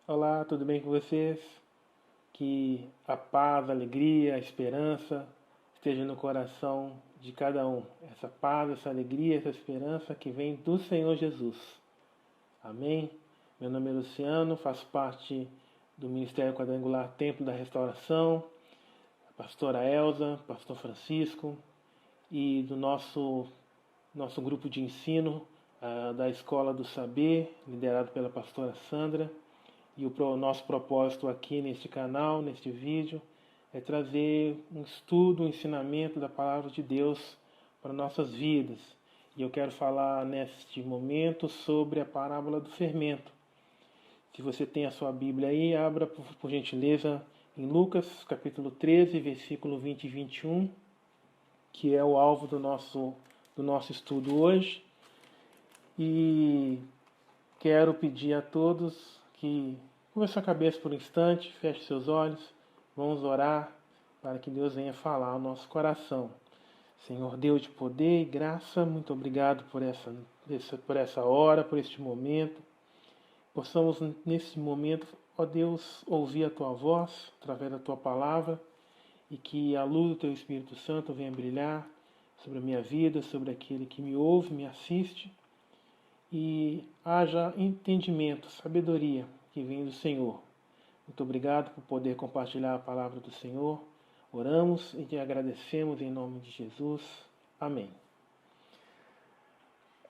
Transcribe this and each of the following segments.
Olá, tudo bem com vocês? Que a paz, a alegria, a esperança esteja no coração de cada um. Essa paz, essa alegria, essa esperança que vem do Senhor Jesus. Amém? Meu nome é Luciano, faço parte do Ministério Quadrangular Templo da Restauração, a pastora Elza, pastor Francisco e do nosso grupo de ensino da Escola do Saber, liderado pela pastora Sandra. E o nosso propósito aqui neste canal, neste vídeo, é trazer um estudo, um ensinamento da Palavra de Deus para nossas vidas. E eu quero falar neste momento sobre a parábola do fermento. Se você tem a sua Bíblia aí, abra por gentileza em Lucas, capítulo 13, versículo 20 e 21, que é o alvo do nosso estudo hoje. E quero pedir a todos que curva sua cabeça por um instante, feche seus olhos, vamos orar para que Deus venha falar ao nosso coração. Senhor Deus de poder e graça, muito obrigado por essa hora, por este momento. Possamos nesse momento, ó Deus, ouvir a Tua voz através da Tua palavra e que a luz do Teu Espírito Santo venha brilhar sobre a minha vida, sobre aquele que me ouve, me assiste, e haja entendimento, sabedoria que vem do Senhor. Muito obrigado por poder compartilhar a palavra do Senhor. Oramos e te agradecemos em nome de Jesus. Amém.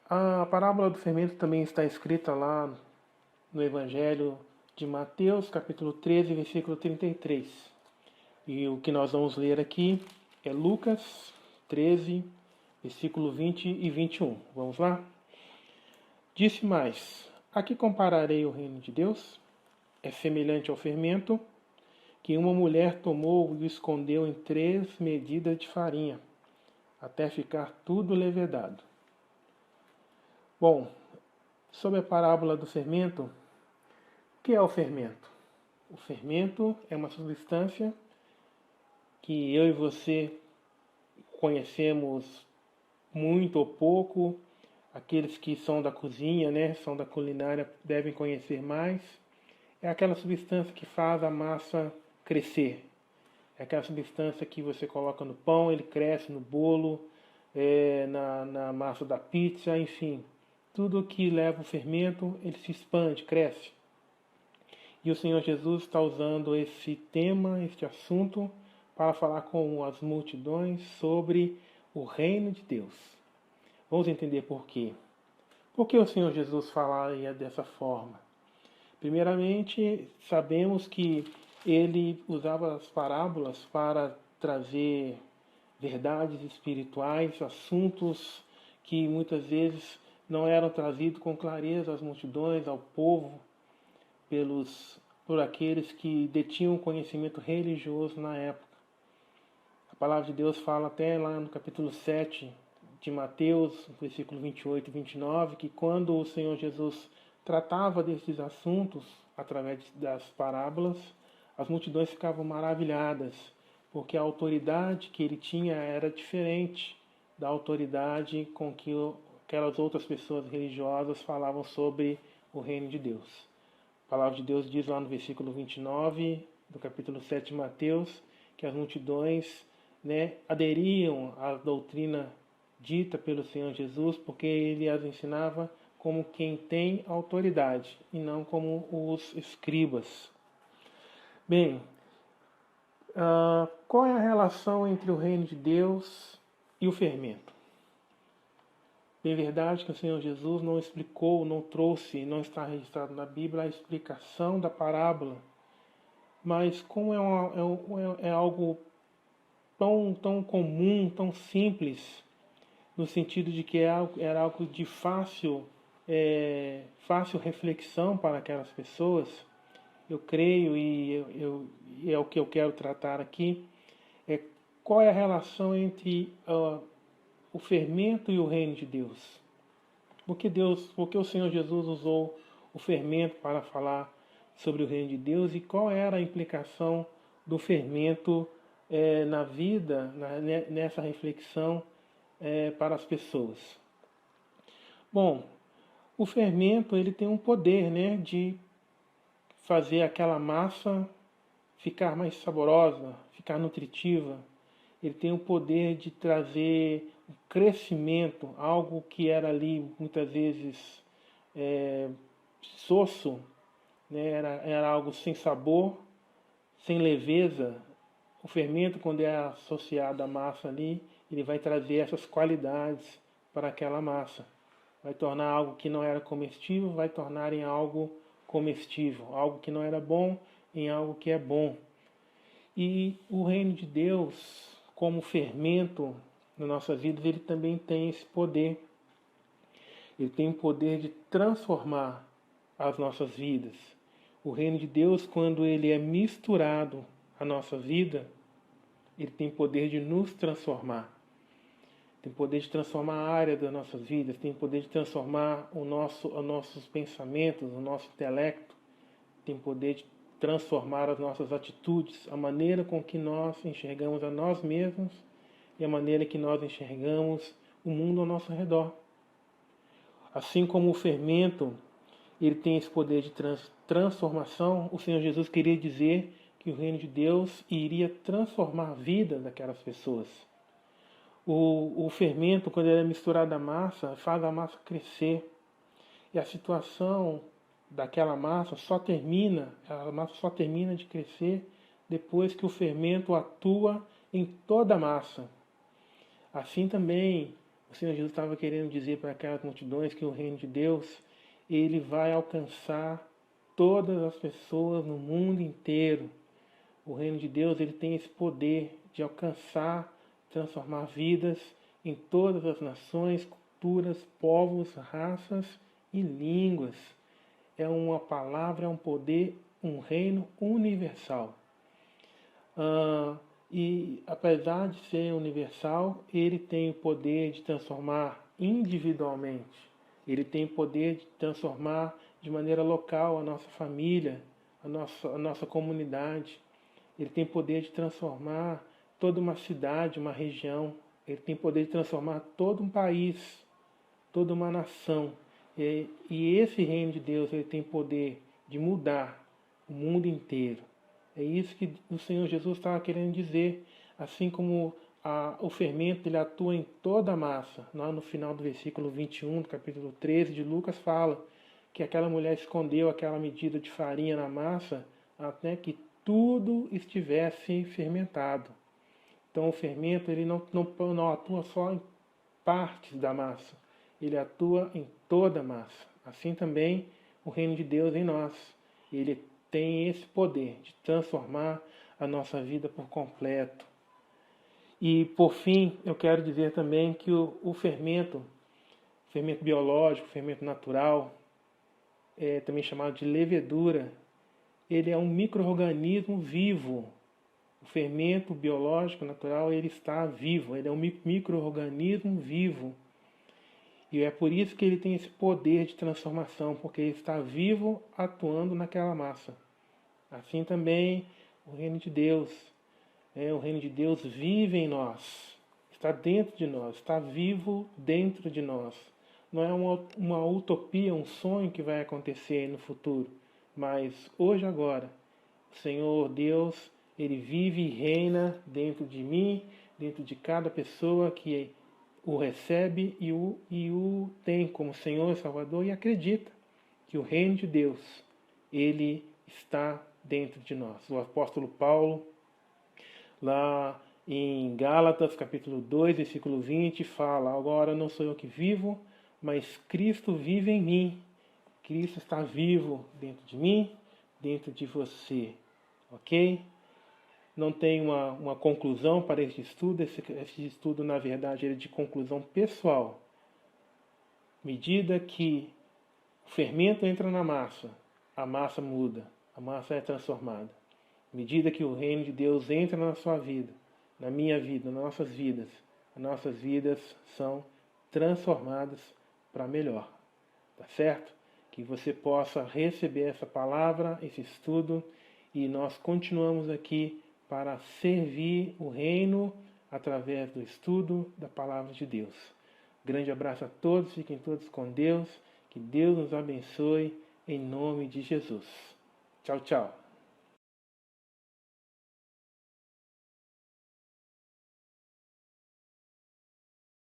A parábola do fermento também está escrita lá no Evangelho de Mateus, capítulo 13, versículo 33. E o que nós vamos ler aqui é Lucas 13, versículo 20 e 21. Vamos lá? Disse mais: a que compararei o reino de Deus? É semelhante ao fermento que uma mulher tomou e o escondeu em 3 medidas de farinha, até ficar tudo levedado. Bom, sobre a parábola do fermento, o que é o fermento? O fermento é uma substância que eu e você conhecemos muito ou pouco. Aqueles que são da cozinha, são da culinária, devem conhecer mais. É aquela substância que faz a massa crescer. É aquela substância que você coloca no pão, ele cresce no bolo, na massa da pizza, enfim. Tudo que leva o fermento, ele se expande, cresce. E o Senhor Jesus está usando esse tema, este assunto, para falar com as multidões sobre o reino de Deus. Vamos entender por quê. Por que o Senhor Jesus falaria dessa forma? Primeiramente, sabemos que ele usava as parábolas para trazer verdades espirituais, assuntos que muitas vezes não eram trazidos com clareza às multidões, ao povo, por aqueles que detinham conhecimento religioso na época. A palavra de Deus fala até lá no capítulo 7 de Mateus, versículo 28 e 29, que quando o Senhor Jesus tratava desses assuntos através das parábolas, as multidões ficavam maravilhadas, porque a autoridade que ele tinha era diferente da autoridade com que aquelas outras pessoas religiosas falavam sobre o reino de Deus. A palavra de Deus diz lá no versículo 29 do capítulo 7 de Mateus que as multidões aderiam à doutrina dita pelo Senhor Jesus, porque ele as ensinava como quem tem autoridade e não como os escribas. Bem, qual é a relação entre o reino de Deus e o fermento? Bem verdade que o Senhor Jesus não explicou, não trouxe, não está registrado na Bíblia a explicação da parábola, mas como é algo tão comum, tão simples, no sentido de que era algo de fácil reflexão para aquelas pessoas, eu creio e é o que eu quero tratar aqui, qual é a relação entre o fermento e o reino de Deus. Por que o Senhor Jesus usou o fermento para falar sobre o reino de Deus e qual era a implicação do fermento na vida, nessa reflexão para as pessoas? Bom, o fermento ele tem um poder de fazer aquela massa ficar mais saborosa, ficar nutritiva. Ele tem o poder de trazer um crescimento, algo que era ali muitas vezes sosso, né? Era algo sem sabor, sem leveza. O fermento, quando é associado à massa ali, ele vai trazer essas qualidades para aquela massa. Vai tornar algo que não era comestível, vai tornar em algo comestível. Algo que não era bom, em algo que é bom. E o reino de Deus, como fermento nas nossas vidas, ele também tem esse poder. Ele tem o poder de transformar as nossas vidas. O reino de Deus, quando ele é misturado à nossa vida, ele tem poder de nos transformar. Tem poder de transformar a área das nossas vidas, tem poder de transformar os nossos pensamentos, o nosso intelecto, tem poder de transformar as nossas atitudes, a maneira com que nós enxergamos a nós mesmos e a maneira que nós enxergamos o mundo ao nosso redor. Assim como o fermento, ele tem esse poder de transformação, o Senhor Jesus queria dizer que o reino de Deus iria transformar a vida daquelas pessoas. O fermento, quando ele é misturado à massa, faz a massa crescer. E a situação daquela massa a massa só termina de crescer depois que o fermento atua em toda a massa. Assim também, o Senhor Jesus estava querendo dizer para aquelas multidões que o reino de Deus, ele vai alcançar todas as pessoas no mundo inteiro. O reino de Deus, ele tem esse poder de alcançar, transformar vidas em todas as nações, culturas, povos, raças e línguas. É uma palavra, é um poder, um reino universal. E apesar de ser universal, ele tem o poder de transformar individualmente. Ele tem o poder de transformar de maneira local a nossa família, a nossa comunidade. Ele tem poder de transformar toda uma cidade, uma região. Ele tem poder de transformar todo um país, toda uma nação. E esse reino de Deus, ele tem poder de mudar o mundo inteiro. É isso que o Senhor Jesus estava querendo dizer. Assim como o fermento ele atua em toda a massa. Lá no final do versículo 21, do capítulo 13 de Lucas, fala que aquela mulher escondeu aquela medida de farinha na massa até que tudo estivesse fermentado. Então o fermento ele não atua só em partes da massa, ele atua em toda a massa. Assim também o reino de Deus em nós. Ele tem esse poder de transformar a nossa vida por completo. E por fim, eu quero dizer também que o fermento biológico, fermento natural, também chamado de levedura, ele é um micro-organismo vivo. O fermento biológico natural, ele está vivo, ele é um micro-organismo vivo. E é por isso que ele tem esse poder de transformação, porque ele está vivo atuando naquela massa. Assim também o reino de Deus. O reino de Deus vive em nós, está dentro de nós, está vivo dentro de nós. Não é uma utopia, um sonho que vai acontecer no futuro, mas hoje, agora, o Senhor Deus, ele vive e reina dentro de mim, dentro de cada pessoa que o recebe e o tem como Senhor e Salvador e acredita que o reino de Deus, ele está dentro de nós. O apóstolo Paulo, lá em Gálatas, capítulo 2, versículo 20, fala: agora não sou eu que vivo, mas Cristo vive em mim. Cristo está vivo dentro de mim, dentro de você. Ok? Não tem uma conclusão para esse estudo. Esse estudo, na verdade, é de conclusão pessoal. À medida que o fermento entra na massa, a massa muda, a massa é transformada. À medida que o reino de Deus entra na sua vida, na minha vida, nas nossas vidas são transformadas para melhor. Tá certo? Que você possa receber essa palavra, esse estudo, e nós continuamos aqui para servir o reino através do estudo da palavra de Deus. Grande abraço a todos, fiquem todos com Deus, que Deus nos abençoe em nome de Jesus. Tchau, tchau.